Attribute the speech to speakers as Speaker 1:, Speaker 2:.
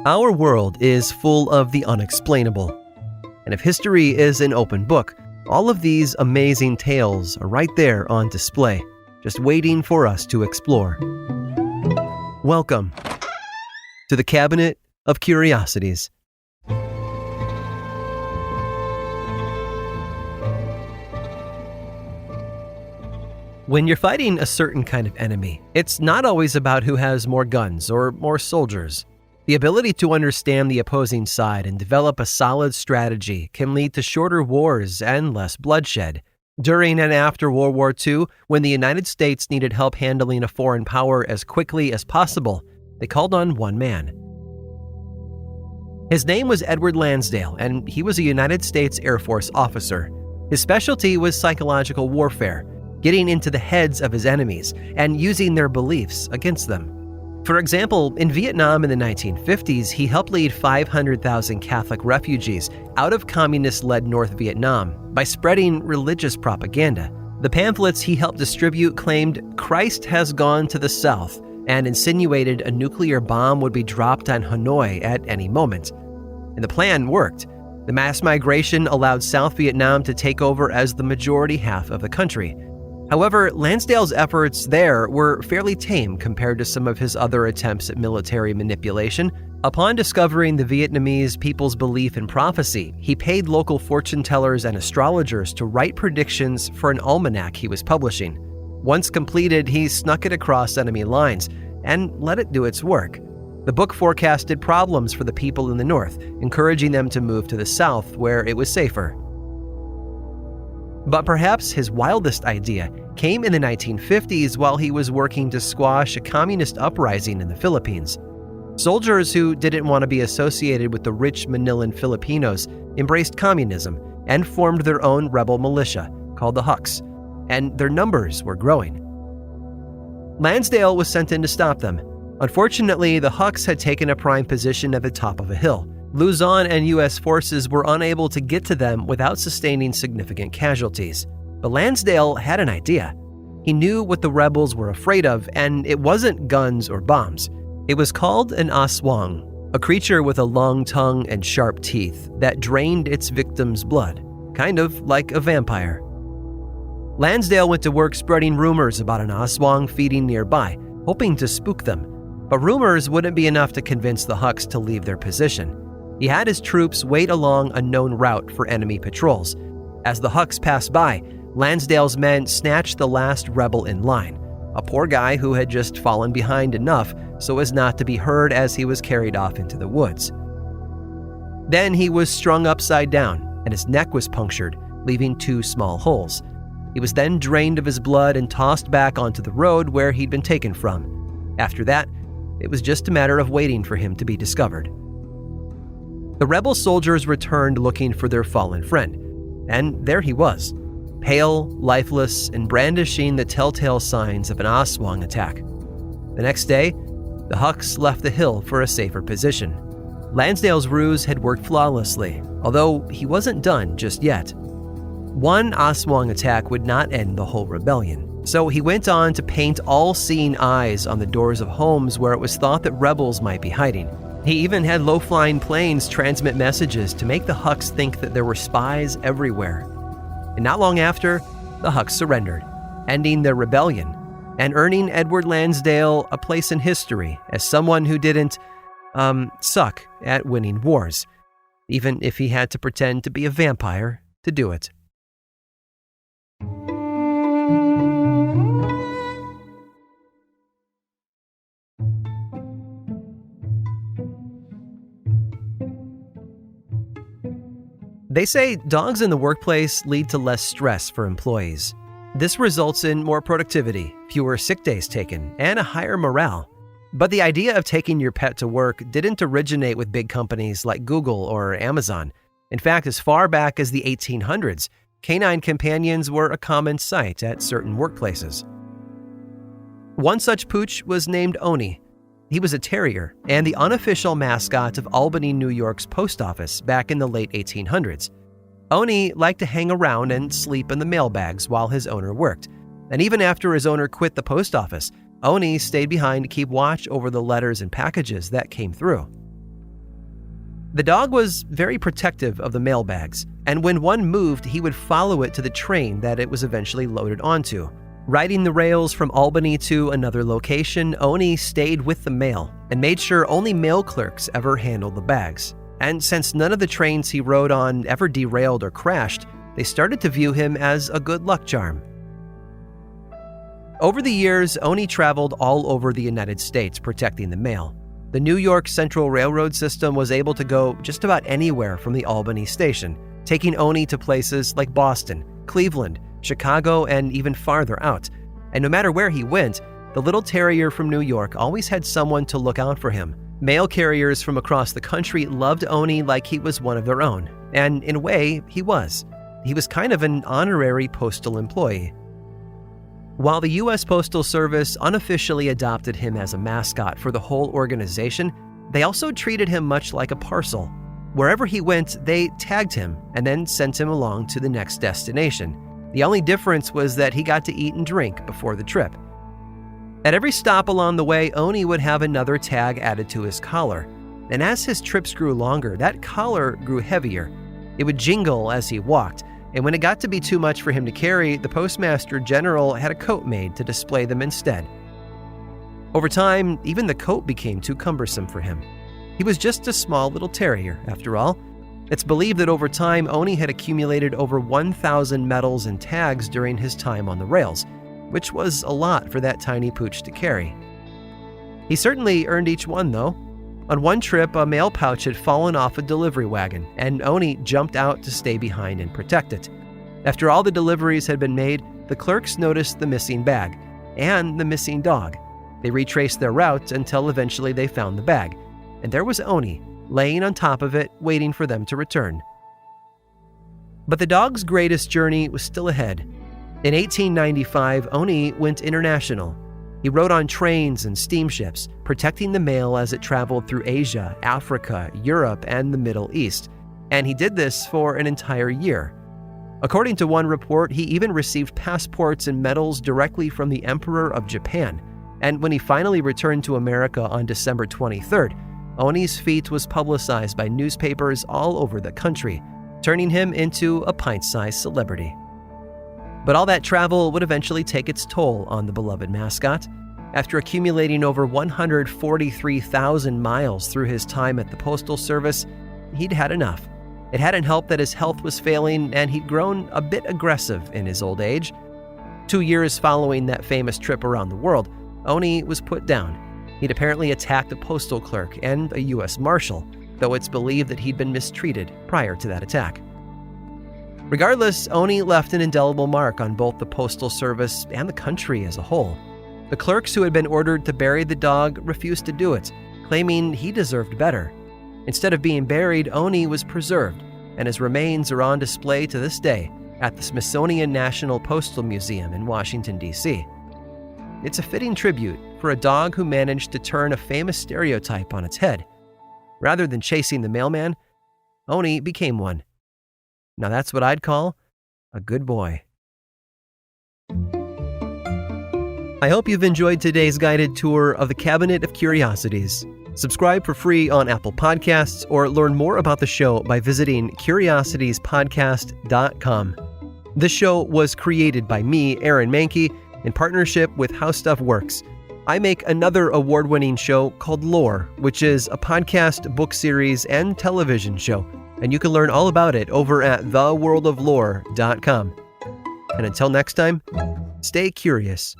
Speaker 1: Our world is full of the unexplainable. And if history is an open book, all of these amazing tales are right there on display, just waiting for us to explore. Welcome to the Cabinet of Curiosities. When you're fighting a certain kind of enemy, it's not always about who has more guns or more soldiers. The ability to understand the opposing side and develop a solid strategy can lead to shorter wars and less bloodshed. During and after World War II, when the United States needed help handling a foreign power as quickly as possible, they called on one man. His name was Edward Lansdale, and he was a United States Air Force officer. His specialty was psychological warfare, getting into the heads of his enemies and using their beliefs against them. For example, in Vietnam in the 1950s, he helped lead 500,000 Catholic refugees out of communist-led North Vietnam by spreading religious propaganda. The pamphlets he helped distribute claimed Christ has gone to the south and insinuated a nuclear bomb would be dropped on Hanoi at any moment. And the plan worked. The mass migration allowed South Vietnam to take over as the majority half of the country. However, Lansdale's efforts there were fairly tame compared to some of his other attempts at military manipulation. Upon discovering the Vietnamese people's belief in prophecy, he paid local fortune tellers and astrologers to write predictions for an almanac he was publishing. Once completed, he snuck it across enemy lines and let it do its work. The book forecasted problems for the people in the north, encouraging them to move to the south where it was safer. But perhaps his wildest idea came in the 1950s while he was working to squash a communist uprising in the Philippines. Soldiers who didn't want to be associated with the rich Manilan Filipinos embraced communism and formed their own rebel militia called the Huks, and their numbers were growing. Lansdale was sent in to stop them. Unfortunately, the Huks had taken a prime position at the top of a hill. Luzon and U.S. forces were unable to get to them without sustaining significant casualties. But Lansdale had an idea. He knew what the rebels were afraid of, and it wasn't guns or bombs. It was called an aswang, a creature with a long tongue and sharp teeth that drained its victims' blood, kind of like a vampire. Lansdale went to work spreading rumors about an aswang feeding nearby, hoping to spook them. But rumors wouldn't be enough to convince the Huks to leave their position. He had his troops wait along a known route for enemy patrols. As the Huks passed by, Lansdale's men snatched the last rebel in line, a poor guy who had just fallen behind enough so as not to be heard as he was carried off into the woods. Then he was strung upside down, and his neck was punctured, leaving 2 small holes. He was then drained of his blood and tossed back onto the road where he'd been taken from. After that, it was just a matter of waiting for him to be discovered. The rebel soldiers returned looking for their fallen friend, and there he was, pale, lifeless, and brandishing the telltale signs of an aswang attack. The next day, the Huks left the hill for a safer position. Lansdale's ruse had worked flawlessly, although he wasn't done just yet. One aswang attack would not end the whole rebellion, so he went on to paint all-seeing eyes on the doors of homes where it was thought that rebels might be hiding. He even had low-flying planes transmit messages to make the Huks think that there were spies everywhere. And not long after, the Huks surrendered, ending their rebellion and earning Edward Lansdale a place in history as someone who didn't, suck at winning wars, even if he had to pretend to be a vampire to do it. They say dogs in the workplace lead to less stress for employees. This results in more productivity, fewer sick days taken, and a higher morale. But the idea of taking your pet to work didn't originate with big companies like Google or Amazon. In fact, as far back as the 1800s, canine companions were a common sight at certain workplaces. One such pooch was named Oni. He was a terrier and the unofficial mascot of Albany, New York's post office back in the late 1800s. Oni liked to hang around and sleep in the mailbags while his owner worked. And even after his owner quit the post office, Oni stayed behind to keep watch over the letters and packages that came through. The dog was very protective of the mailbags, and when one moved, he would follow it to the train that it was eventually loaded onto. Riding the rails from Albany to another location, Oni stayed with the mail and made sure only mail clerks ever handled the bags. And since none of the trains he rode on ever derailed or crashed, they started to view him as a good luck charm. Over the years, Oni traveled all over the United States protecting the mail. The New York Central Railroad system was able to go just about anywhere from the Albany station, taking Oni to places like Boston, Cleveland, Chicago, and even farther out. And no matter where he went, the little terrier from New York always had someone to look out for him. Mail carriers from across the country loved Oni like he was one of their own. And in a way, he was. He was kind of an honorary postal employee. While the U.S. Postal Service unofficially adopted him as a mascot for the whole organization, they also treated him much like a parcel. Wherever he went, they tagged him and then sent him along to the next destination. The only difference was that he got to eat and drink before the trip. At every stop along the way, Oni would have another tag added to his collar. And as his trips grew longer, that collar grew heavier. It would jingle as he walked, and when it got to be too much for him to carry, the Postmaster General had a coat made to display them instead. Over time, even the coat became too cumbersome for him. He was just a small little terrier, after all. It's believed that over time, Oni had accumulated over 1,000 medals and tags during his time on the rails, which was a lot for that tiny pooch to carry. He certainly earned each one, though. On one trip, a mail pouch had fallen off a delivery wagon, and Oni jumped out to stay behind and protect it. After all the deliveries had been made, the clerks noticed the missing bag and the missing dog. They retraced their route until eventually they found the bag, and there was Oni, laying on top of it, waiting for them to return. But the dog's greatest journey was still ahead. In 1895, Oni went international. He rode on trains and steamships, protecting the mail as it traveled through Asia, Africa, Europe, and the Middle East. And he did this for an entire year. According to one report, he even received passports and medals directly from the Emperor of Japan. And when he finally returned to America on December 23rd, Oni's feat was publicized by newspapers all over the country, turning him into a pint-sized celebrity. But all that travel would eventually take its toll on the beloved mascot. After accumulating over 143,000 miles through his time at the Postal Service, he'd had enough. It hadn't helped that his health was failing and he'd grown a bit aggressive in his old age. 2 years following that famous trip around the world, Oni was put down. He'd apparently attacked a postal clerk and a U.S. Marshal, though it's believed that he'd been mistreated prior to that attack. Regardless, Oni left an indelible mark on both the Postal Service and the country as a whole. The clerks who had been ordered to bury the dog refused to do it, claiming he deserved better. Instead of being buried, Oni was preserved, and his remains are on display to this day at the Smithsonian National Postal Museum in Washington, D.C. It's a fitting tribute for a dog who managed to turn a famous stereotype on its head. Rather than chasing the mailman, Oni became one. Now that's what I'd call a good boy. I hope you've enjoyed today's guided tour of the Cabinet of Curiosities. Subscribe for free on Apple Podcasts or learn more about the show by visiting curiositiespodcast.com. This show was created by me, Aaron Mahnke, in partnership with How Stuff Works. I make another award-winning show called Lore, which is a podcast, book series, and television show. And you can learn all about it over at theworldoflore.com. And until next time, stay curious.